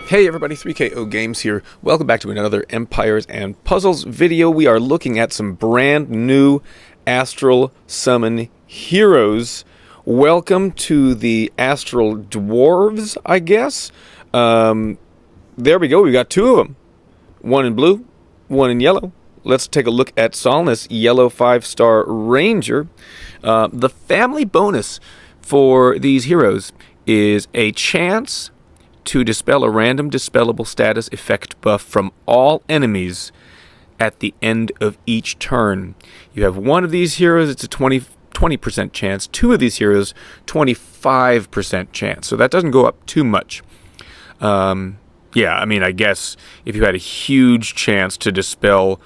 Hey everybody, 3KO Games here. Welcome back to another Empires and Puzzles video. We are looking at some brand new Astral Summon heroes. Welcome to the Astral Dwarves, I guess. There we go, we got two of them. One in blue, one in yellow. Let's take a look at Salniss, yellow 5-star ranger. The family bonus for these heroes is a chance to dispel a random dispellable status effect buff from all enemies at the end of each turn. You have one of these heroes, it's a 20% chance. Two of these heroes, 25% chance. So that doesn't go up too much. Yeah, I mean, I guess if you had a huge chance to dispel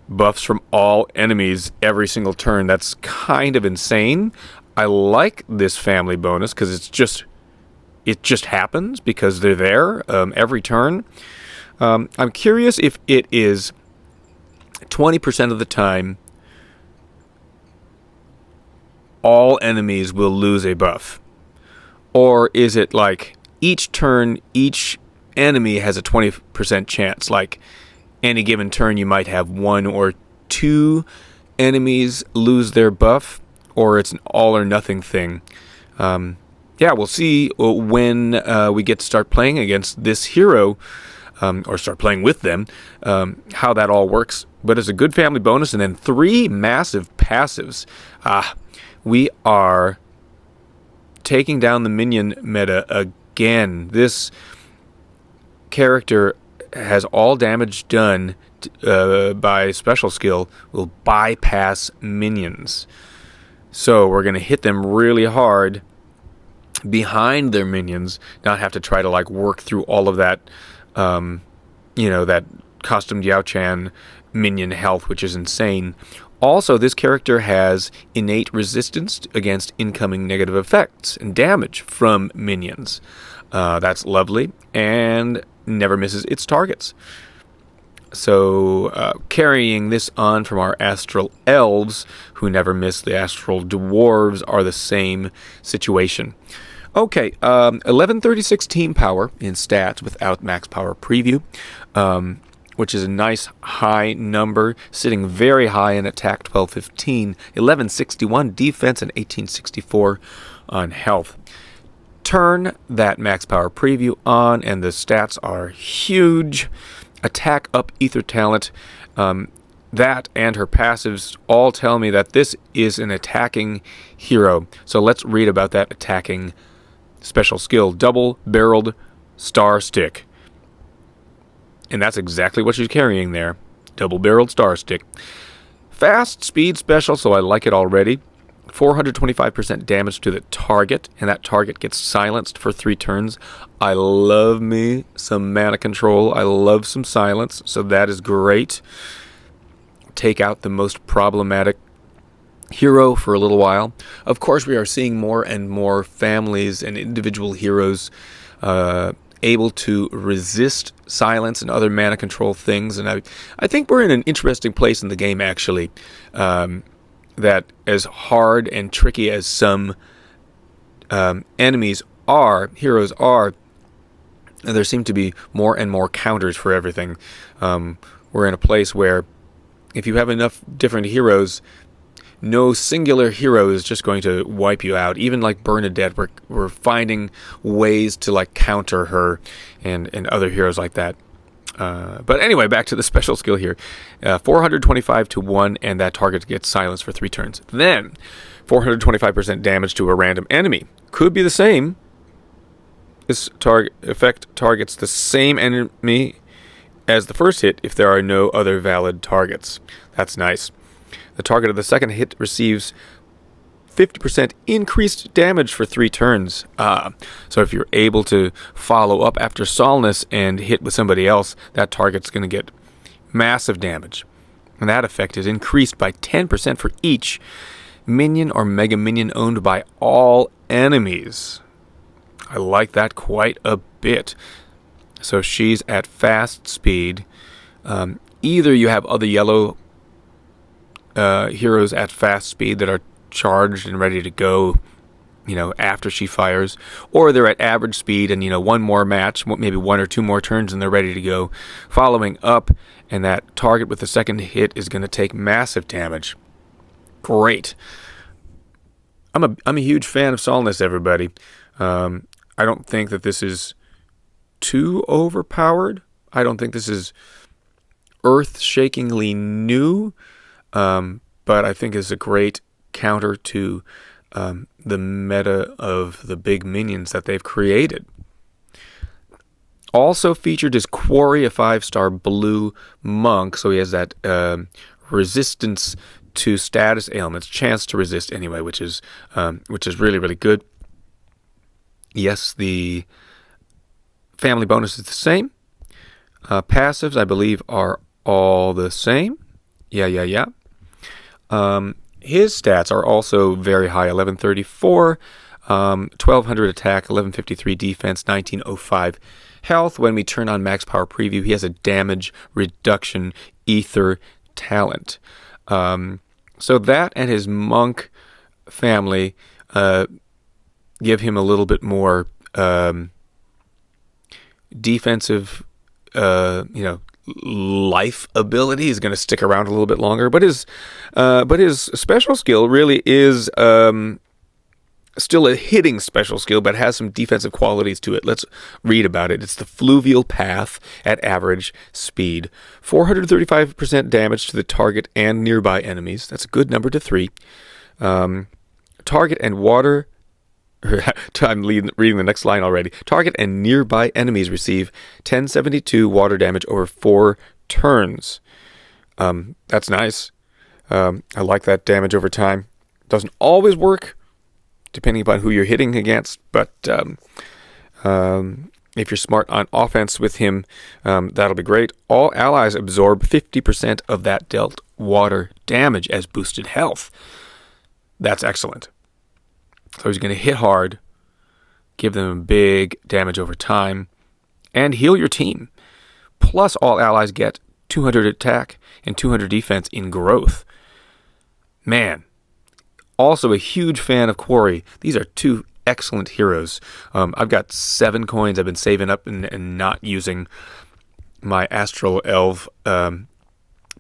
buffs from all enemies every single turn, that's kind of insane. I like this family bonus because it just happens because they're there every turn. I'm curious if it is 20% of the time all enemies will lose a buff. Or is it like each turn, each enemy has a 20% chance? Like any given turn you might have one or two enemies lose their buff, or it's an all or nothing thing. Yeah, we'll see when we get to start playing against this hero, or start playing with them, how that all works. But it's a good family bonus, and then 3 massive passives. We are taking down the minion meta again. This character has all damage done by special skill will bypass minions. So we're going to hit them really hard behind their minions, not have to try to like work through all of that, that custom Diao-Chan minion health, which is insane. Also, this character has innate resistance against incoming negative effects and damage from minions. That's lovely, and never misses its targets. So, carrying this on from our Astral Elves, who never miss, the Astral Dwarves are the same situation. Okay, 1136 team power in stats without max power preview, which is a nice high number, sitting very high in attack, 1215, 1161 defense, and 1864 on health. Turn that max power preview on, and the stats are huge. Attack up ether talent. That and her passives all tell me that this is an attacking hero. So let's read about that attacking special skill. Double-barreled star stick. And that's exactly what she's carrying there. Double-barreled star stick. Fast speed special, so I like it already. 425% damage to the target, and that target gets silenced for 3 turns. I love me some mana control. I love some silence, so that is great. Take out the most problematic hero for a little while. Of course, we are seeing more and more families and individual heroes able to resist silence and other mana control things, and I think we're in an interesting place in the game, actually. That as hard and tricky as some heroes are, there seem to be more and more counters for everything. We're in a place where if you have enough different heroes, no singular hero is just going to wipe you out. Even like Bernadette, we're finding ways to like counter her and other heroes like that. But anyway, back to the special skill here. 425 to 1, and that target gets silenced for 3 turns. Then, 425% damage to a random enemy. Could be the same. This effect targets the same enemy as the first hit if there are no other valid targets. That's nice. The target of the second hit receives 50% increased damage for 3 turns. So if you're able to follow up after Salniss and hit with somebody else, that target's going to get massive damage. And that effect is increased by 10% for each minion or mega minion owned by all enemies. I like that quite a bit. So she's at fast speed. Either you have other yellow heroes at fast speed that are charged and ready to go, after she fires, or they're at average speed and, one more match, maybe one or two more turns, and they're ready to go. Following up, and that target with the second hit is going to take massive damage. Great. I'm a huge fan of Salniss, everybody. I don't think that this is too overpowered. I don't think this is earth-shakingly new, but I think it's a great counter to the meta of the big minions that they've created. Also featured is Quari, a 5-star blue monk, so he has that resistance to status ailments, chance to resist anyway, which is really, really good. Yes, the family bonus is the same. Passives, I believe, are all the same. Yeah. His stats are also very high: 1134, 1200 attack, 1153 defense, 1905 health. When we turn on max power preview, he has a damage reduction ether talent. So that and his monk family give him a little bit more defensive, life ability. He's going to stick around a little bit longer, but his special skill really is still a hitting special skill, but has some defensive qualities to it. Let's read about it. It's the Fluvial Path at average speed. 435% damage to the target and nearby enemies. That's a good number to 3. Target and water... I'm reading the next line already. Target and nearby enemies receive 1072 water damage over 4 turns. That's nice. I like that damage over time. Doesn't always work, depending upon who you're hitting against, but if you're smart on offense with him, that'll be great. All allies absorb 50% of that dealt water damage as boosted health. That's excellent. So he's going to hit hard, give them big damage over time, and heal your team. Plus, all allies get 200 attack and 200 defense in growth. Man. Also a huge fan of Quari. These are 2 excellent heroes. I've got 7 coins I've been saving up and not using my Astral Elf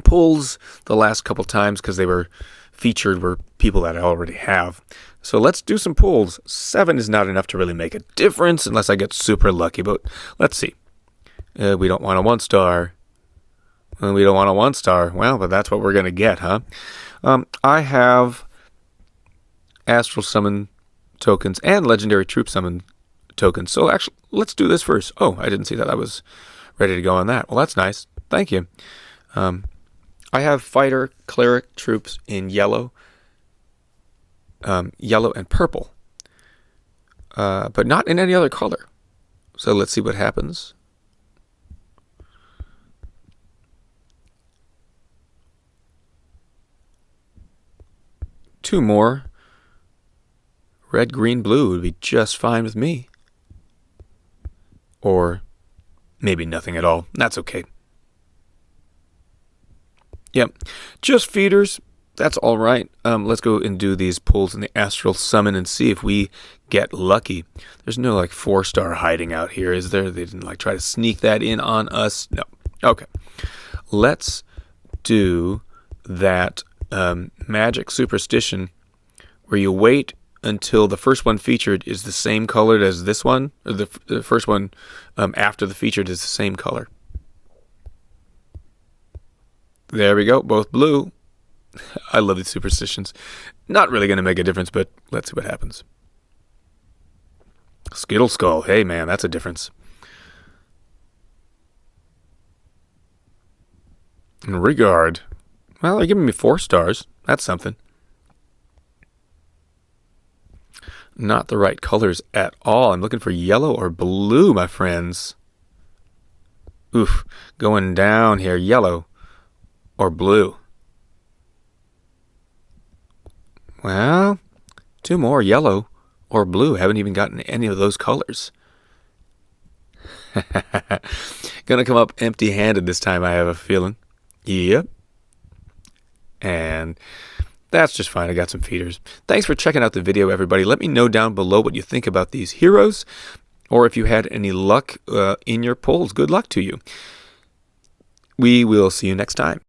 pulls the last couple times because they were featured were people that I already have. So let's do some pulls. 7 is not enough to really make a difference unless I get super lucky, but let's see. We don't want a 1-star. We don't want a 1-star. Well, but that's what we're going to get, huh? I have Astral Summon tokens and Legendary Troop Summon tokens. So actually, let's do this first. Oh, I didn't see that. I was ready to go on that. Well, that's nice. Thank you. I have Fighter Cleric troops in yellow and purple, but not in any other color. So let's see what happens. Two more. Red, green, blue would be just fine with me. Or maybe nothing at all. That's okay. Yep. Just feeders. That's all right. Let's go and do these pulls in the Astral Summon and see if we get lucky. There's no 4-star hiding out here, is there? They didn't try to sneak that in on us. No. Okay. Let's do that magic superstition where you wait until the first one featured is the same colored as this one, or the first one after the featured is the same color. There we go, both blue. I love these superstitions. Not really going to make a difference, but let's see what happens. Skittle Skull. Hey, man, that's a difference. And Regard. Well, they're giving me 4 stars. That's something. Not the right colors at all. I'm looking for yellow or blue, my friends. Oof. Going down here. Yellow or blue. Well, 2 more, yellow or blue. Haven't even gotten any of those colors. Gonna come up empty-handed this time, I have a feeling. Yep. And That's just fine. I got some feeders. Thanks for checking out the video, everybody. Let me know down below what you think about these heroes, or if you had any luck in your polls. Good luck to you. We will see you next time.